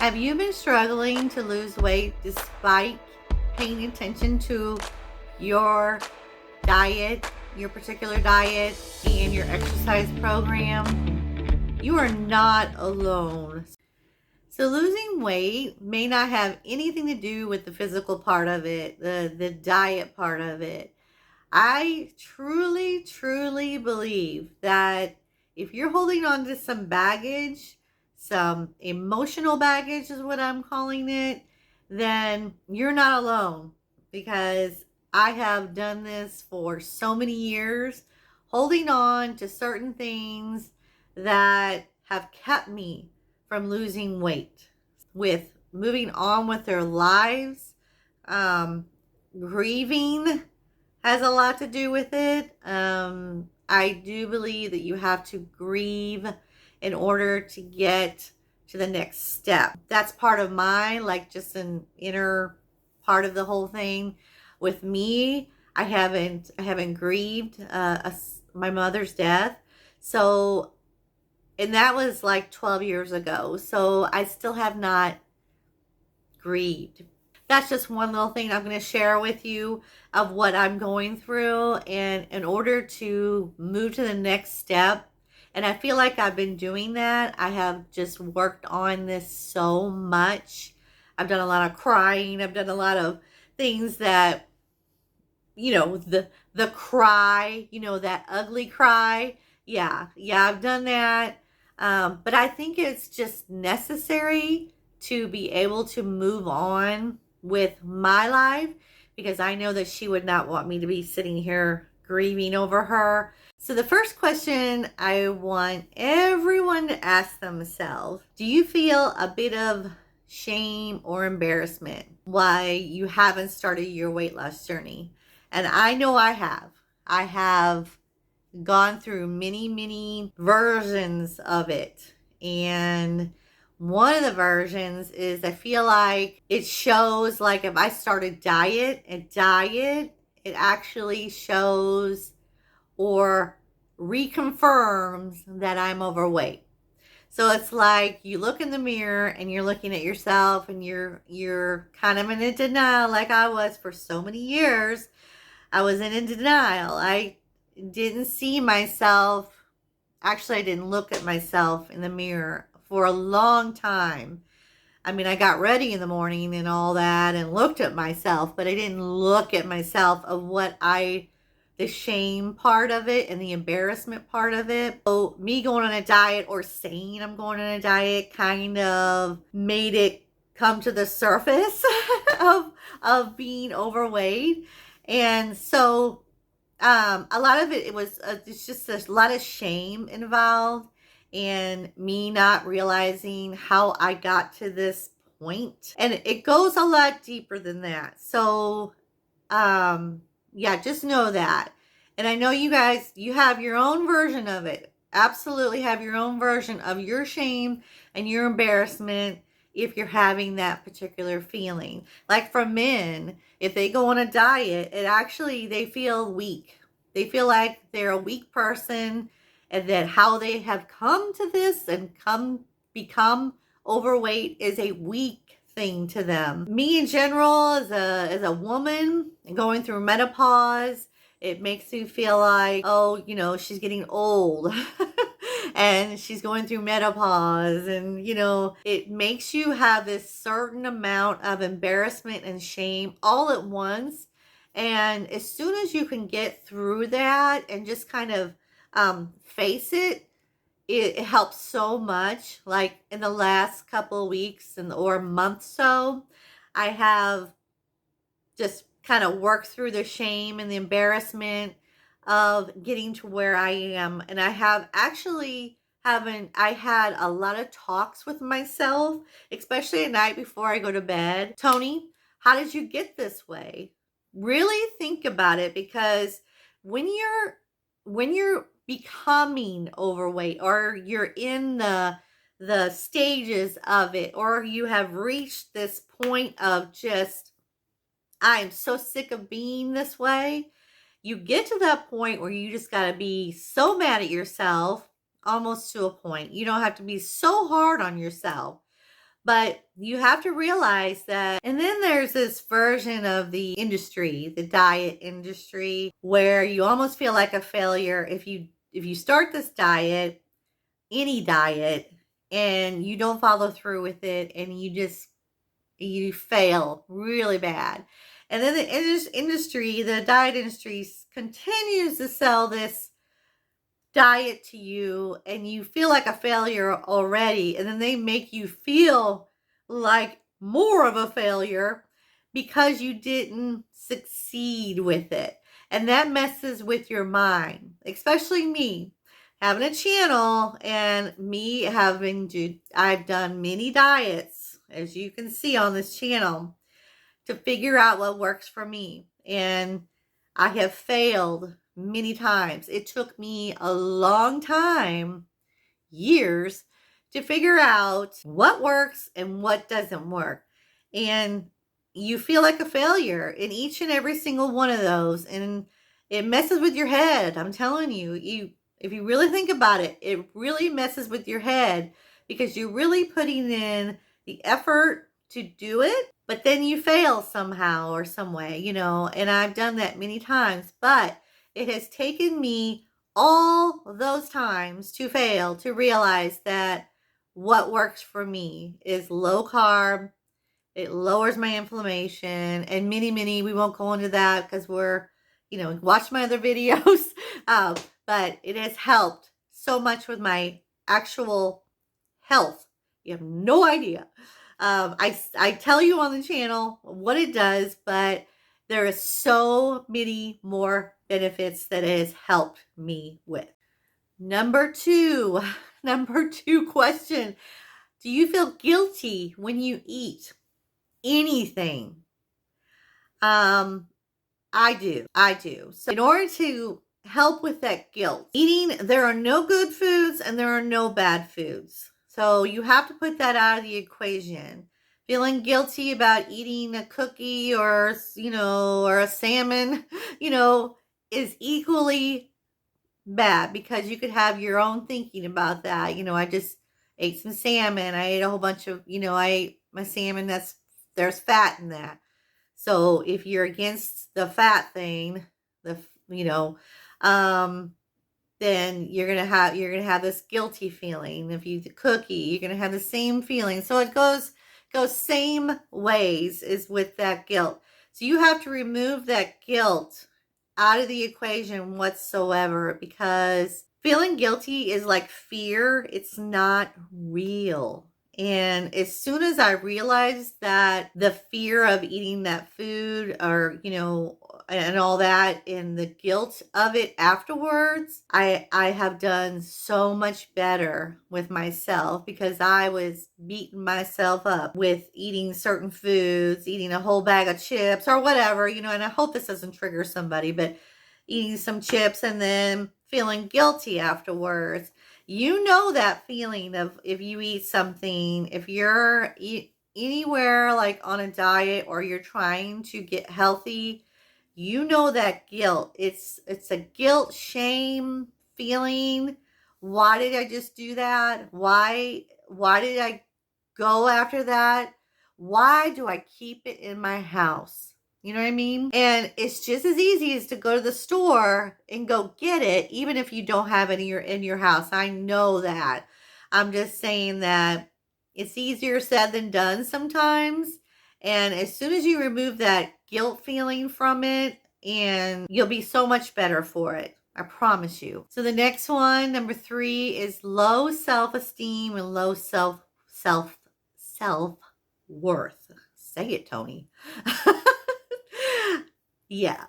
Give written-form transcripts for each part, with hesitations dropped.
Have you been struggling to lose weight despite paying attention to your diet, your particular diet, and your exercise program? You are not alone. So losing weight may not have anything to do with the physical part of it, the diet part of it. I truly, truly believe that if you're holding on to some baggage, some emotional baggage is what I'm calling it, then you're not alone, because I have done this for so many years, holding on to certain things that have kept me from losing weight, with moving on with their lives, grieving has a lot to do with it. I do believe that you have to grieve in order to get to the next step. That's part of my, like, just an inner part of the whole thing. With me, I haven't grieved my mother's death. So, and that was like 12 years ago. So I still have not grieved. That's just one little thing I'm going to share with you of what I'm going through, and in order to move to the next step. And I feel like I've been doing that. I have just worked on this so much. I've done a lot of crying. I've done a lot of things that, the cry, that ugly cry. Yeah, I've done that. But I think it's just necessary to be able to move on with my life, because I know that she would not want me to be sitting here grieving over her. So the first question I want everyone to ask themselves: do you feel a bit of shame or embarrassment why you haven't started your weight loss journey? And I know I have. I have gone through many, many versions of it. And one of the versions is, I feel like it shows, like, if I start a diet, it actually shows or reconfirms that I'm overweight. So it's like you look in the mirror and you're looking at yourself, and you're kind of in a denial, like I was for so many years. I was in a denial. I didn't see myself. Actually, I didn't look at myself in the mirror for a long time. I mean, I got ready in the morning and all that and looked at myself, but I didn't look at myself of the shame part of it and the embarrassment part of it. So me going on a diet, or saying I'm going on a diet, kind of made it come to the surface of being overweight. And so a lot of it's just a lot of shame involved, and me not realizing how I got to this point. And it goes a lot deeper than that. So, yeah, just know that. And I know you guys, you have your own version of it. Absolutely have your own version of your shame and your embarrassment if you're having that particular feeling. Like for men, if they go on a diet, they feel weak. They feel like they're a weak person, and that how they have come to this and become overweight is a weak thing to them. Me in general, as a woman going through menopause, it makes me feel like, oh, she's getting old. And she's going through menopause, and it makes you have this certain amount of embarrassment and shame all at once. And as soon as you can get through that and just kind of face it, it helps so much. Like in the last couple of weeks or month, so I have just kind of worked through the shame and the embarrassment of getting to where I am. And I had a lot of talks with myself, especially at night before I go to bed. Tony, how did you get this way? Really think about it, because when you're becoming overweight, or you're in the stages of it, or you have reached this point of just, I'm so sick of being this way. You get to that point where you just got to be so mad at yourself, almost to a point. You don't have to be so hard on yourself, But you have to realize that, and then there's this version of the industry, the diet industry, where you almost feel like a failure if you start this diet, any diet, and you don't follow through with it, and you fail really bad. And then the industry, the diet industry, continues to sell this diet to you, and you feel like a failure already, and then they make you feel like more of a failure because you didn't succeed with it. And that messes with your mind, especially me having a channel and me I've done many diets, as you can see on this channel, to figure out what works for me. And I have failed many times. It took me a long time, years, to figure out what works and what doesn't work. And you feel like a failure in each and every single one of those. And it messes with your head. I'm telling you, if you really think about it, it really messes with your head because you're really putting in the effort to do it, but then you fail somehow or some way, and I've done that many times, but it has taken me all those times to fail to realize that what works for me is low carb. It lowers my inflammation and many, we won't go into that because watch my other videos. But it has helped so much with my actual health. You have no idea. I tell you on the channel what it does, but there is so many more benefits that it has helped me with. Number two question. Do you feel guilty when you eat anything? I do. So in order to help with that guilt, there are no good foods and there are no bad foods. So you have to put that out of the equation. Feeling guilty about eating a cookie or a salmon, is equally bad because you could have your own thinking about that. I just ate some salmon. I ate a whole bunch of, I ate my salmon. There's fat in that. So if you're against the fat thing, then you're gonna have this guilty feeling. If you eat the cookie, you're gonna have the same feeling. So it goes same ways as with that guilt. So you have to remove that guilt out of the equation whatsoever, because feeling guilty is like fear. It's not real. And as soon as I realized that the fear of eating that food or, and all that and the guilt of it afterwards, I have done so much better with myself because I was beating myself up with eating certain foods, eating a whole bag of chips or whatever, and I hope this doesn't trigger somebody, but eating some chips and then feeling guilty afterwards. That feeling of if you eat something, if you're anywhere like on a diet or you're trying to get healthy, that guilt. It's a guilt, shame feeling. Why did I just do that? Why did I go after that? Why do I keep it in my house? You know what I mean? And it's just as easy as to go to the store and go get it, even if you don't have any in your house. I know that. I'm just saying that it's easier said than done sometimes. And as soon as you remove that guilt feeling from it, and you'll be so much better for it. I promise you. So the next one, number 3, is low self-esteem and low self-worth. Say it, Tony. Yeah.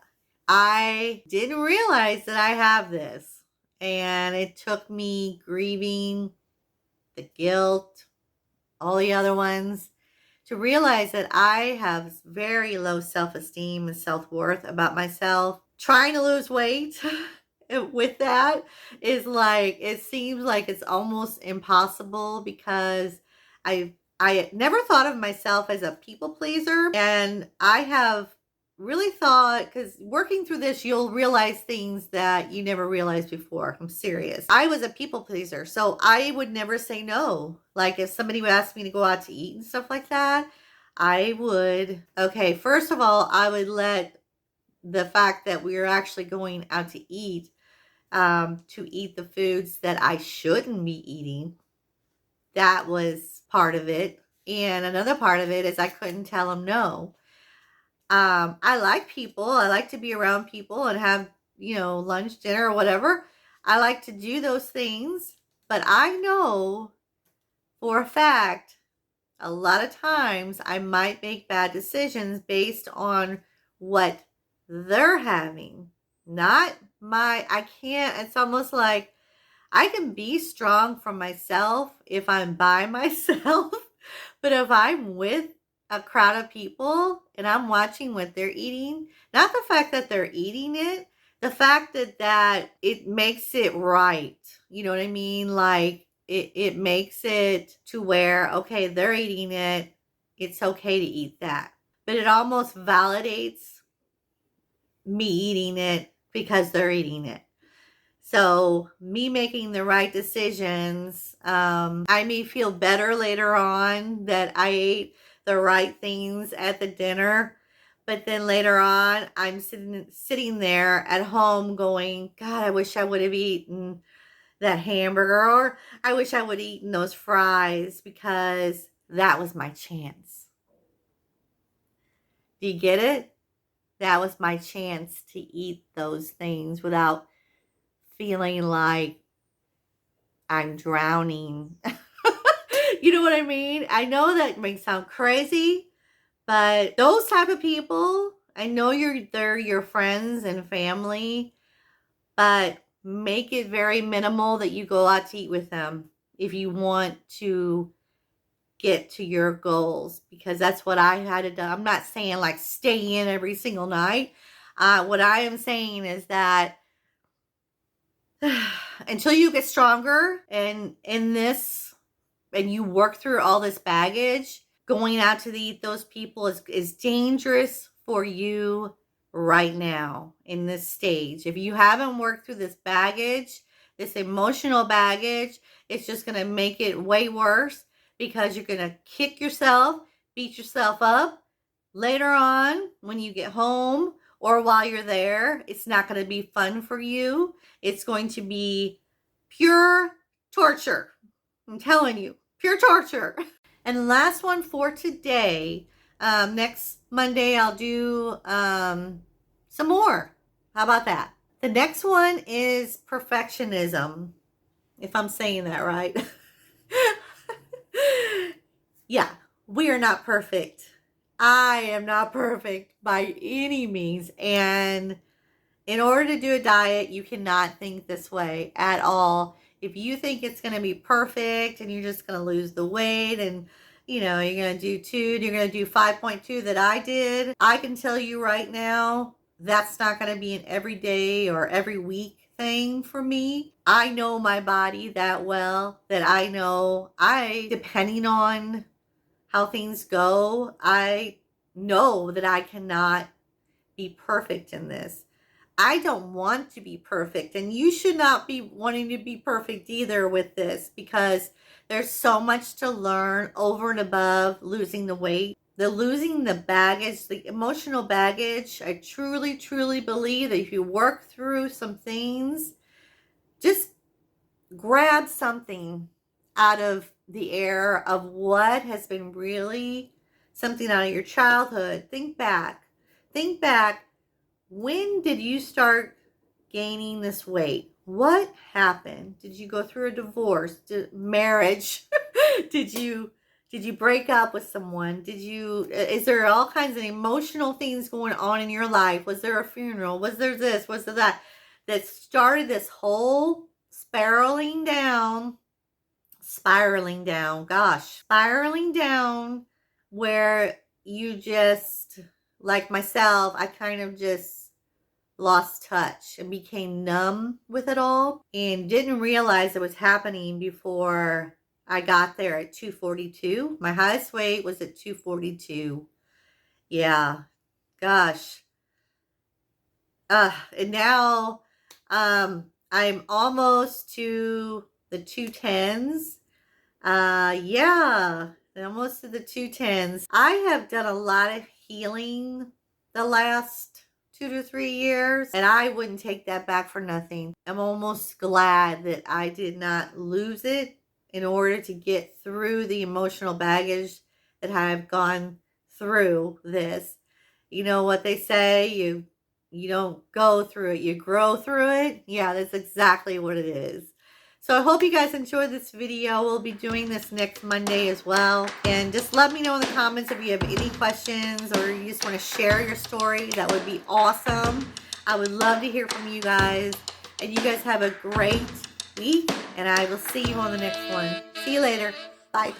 I didn't realize that I have this. And it took me grieving the guilt, all the other ones, to realize that I have very low self-esteem and self-worth about myself. Trying to lose weight with that is it seems like it's almost impossible because I never thought of myself as a people pleaser, and I have really thought, because working through this, you'll realize things that you never realized before. I'm serious. I was a people pleaser, so I would never say no. Like if somebody would ask me to go out to eat and stuff like that, I would, okay, first of all, I would let the fact that we were actually going out to eat the foods that I shouldn't be eating. That was part of it. And another part of it is I couldn't tell them no. I like people. I like to be around people and have, lunch, dinner, or whatever. I like to do those things. But I know for a fact, a lot of times I might make bad decisions based on what they're having. Not I can't, it's almost like I can be strong for myself if I'm by myself, but if I'm with a crowd of people and I'm watching what they're eating, not the fact that they're eating it, the fact that it makes it right. You know what I mean? Like it makes it to where, okay, they're eating it. It's okay to eat that. But it almost validates me eating it because they're eating it. So me making the right decisions, I may feel better later on that I ate the right things at the dinner. But then later on, I'm sitting there at home going, God, I wish I would have eaten that hamburger, or I wish I would have eaten those fries because that was my chance. Do you get it? That was my chance to eat those things without feeling like I'm drowning. You know what I mean? I know that may sound crazy, but those type of people, I know they're your friends and family, but make it very minimal that you go out to eat with them if you want to get to your goals, because that's what I had to do. I'm not saying like stay in every single night. What I am saying is that until you get stronger and in this and you work through all this baggage, going out to eat those people is dangerous for you right now in this stage. If you haven't worked through this baggage, this emotional baggage, it's just going to make it way worse because you're going to kick yourself, beat yourself up later on when you get home or while you're there. It's not going to be fun for you. It's going to be pure torture. I'm telling you, pure torture. And the last one for today, next Monday, I'll do some more. How about that? The next one is perfectionism, if I'm saying that right. Yeah, we are not perfect. I am not perfect by any means. And in order to do a diet, you cannot think this way at all. If you think it's going to be perfect and you're just going to lose the weight and you're going to do you're going to do 5.2 that I did, I can tell you right now, that's not going to be an everyday or every week thing for me. I know my body that well that I know depending on how things go, I know that I cannot be perfect in this. I don't want to be perfect, and you should not be wanting to be perfect either with this, because there's so much to learn over and above losing the weight. Losing the baggage, the emotional baggage. I truly, truly believe that if you work through some things, just grab something out of the air of what has been really something out of your childhood. Think back. When did you start gaining this weight? What happened? Did you go through a divorce? Marriage? did you break up with someone? Is there all kinds of emotional things going on in your life? Was there a funeral? Was there this? Was there that started this whole spiraling down, where you just, like myself, I kind of just lost touch and became numb with it all and didn't realize it was happening before I got there at 242. My highest weight was at 242. Yeah, gosh. And now I'm almost to the 210s. Yeah, almost to the 210s. I have done a lot of healing the last 2 to 3 years, and I wouldn't take that back for nothing. I'm almost glad that I did not lose it in order to get through the emotional baggage that I've gone through this. You know what they say, you don't go through it, you grow through it. Yeah, that's exactly what it is. So I hope you guys enjoyed this video. We'll be doing this next Monday as well. And just let me know in the comments if you have any questions or you just want to share your story. That would be awesome. I would love to hear from you guys. And you guys have a great week. And I will see you on the next one. See you later. Bye.